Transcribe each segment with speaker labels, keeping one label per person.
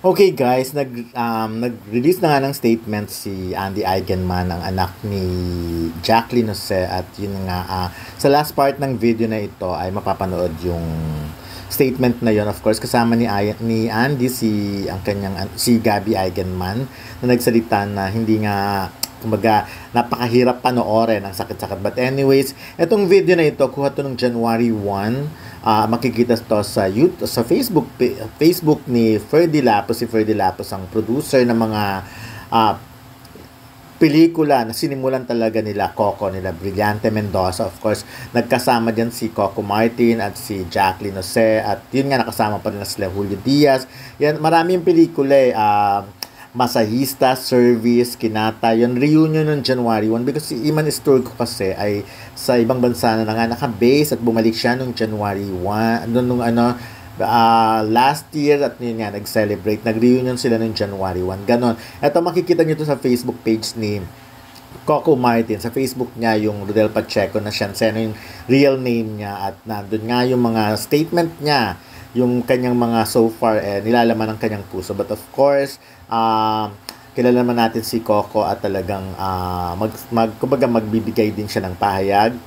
Speaker 1: Okay guys, nag-release na nga ng statement si Andy Eigenman, ang anak ni Jacqueline Jose, at yun nga, sa last part ng video na ito ay mapapanood yung statement na yon. Of course, kasama ni Andy si Gabby Eigenman na nagsalita na hindi nga, kumbaga, napakahirap panoorin, ang sakit-sakit. But anyways, itong video na ito, kuha to ng January 1. Makikita to sa YouTube, sa Facebook ni Ferdy Lapus. Si Ferdy Lapus ang producer ng mga pelikula na sinimulan talaga nila Coco, nila Brillante Mendoza. Of course, nagkasama dyan si Coco Martin at si Jacqueline Jose, at yun nga, nakasama pa rin na sila Julio Diaz. Yan, marami yung pelikula Masahista, Service, Kinata, yun, reunion ng January 1, because si Iman Isturco kasi ay sa ibang bansa na nga naka-base at bumalik siya nung January 1, last year, at yun nga, nag-celebrate, nag-reunion sila nung January 1, ganon. Ito, makikita nyo to sa Facebook page ni Coco Martin. Sa Facebook niya, yung Rodel Pacheco na Shanseno, yung real name niya, at nandun nga yung mga statement niya, yung kanyang mga so far nilalaman ng kanyang puso. But of course, kilala naman natin si Coco at talagang kumbaga magbibigay din siya ng pahayag.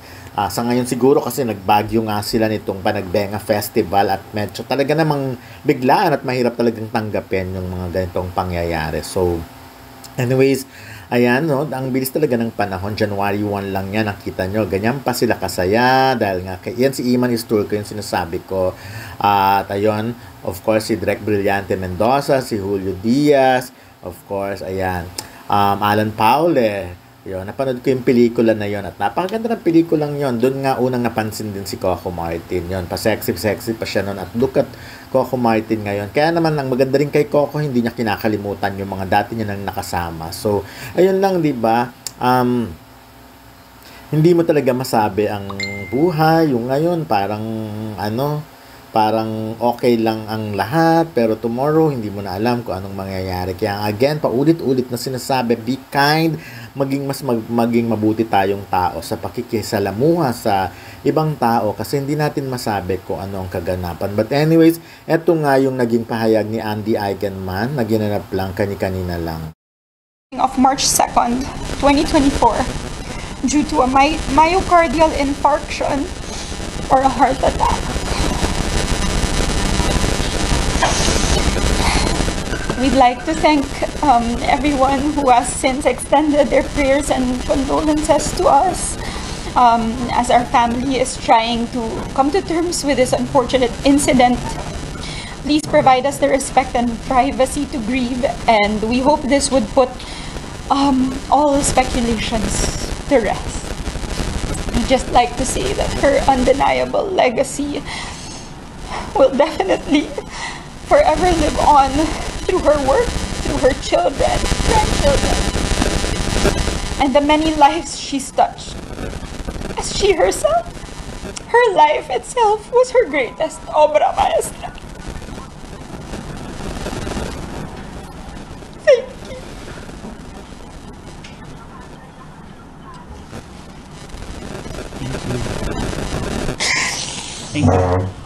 Speaker 1: Sa ngayon siguro kasi nagbagyo nga sila nitong Panagbenga Festival at medyo talaga namang biglaan at mahirap talagang tanggapin yung mga ganitong pangyayari. So anyways, ayan, no, ang bilis talaga ng panahon. January 1 lang yan, nakita nyo, ganyan pa sila kasaya dahil nga, yan si Iman Isturco yung sinasabi ko. At ayun, of course, si Direk Brillante Mendoza, si Julio Diaz, of course, ayan, Alan Paule. Yun, napanood ko yung pelikula na yon, at napakaganda ng pelikulang yon. Doon nga unang napansin din si Coco Martin. Yon, pa-sexy pa siya noon, at look at Coco Martin ngayon. Kaya naman, ang maganda rin kay Coco, hindi niya kinakalimutan yung mga dati niya nang nakasama. So, ayun lang, di ba? Hindi mo talaga masabi ang buhay. Yung ngayon, parang okay lang ang lahat, pero tomorrow, hindi mo na alam kung anong mangyayari. Kaya again, paulit-ulit na sinasabi, be kind, maging mabuti tayong tao sa pakikisalamuha sa ibang tao, kasi hindi natin masabi kung ano ang kaganapan. But anyways, eto nga yung naging pahayag ni Andy Eigenman na ginanap lang kani-kanina lang.
Speaker 2: Of March 2nd, 2024, due to a myocardial infarction or a heart attack. We'd like to thank everyone who has since extended their prayers and condolences to us, as our family is trying to come to terms with this unfortunate incident. Please provide us the respect and privacy to grieve, and we hope this would put all speculations to rest. We'd just like to say that her undeniable legacy will definitely forever live on through her work, through her children, grandchildren, and the many lives she's touched. As she herself, her life itself was her greatest obra maestra. Thank you.
Speaker 3: Thank you.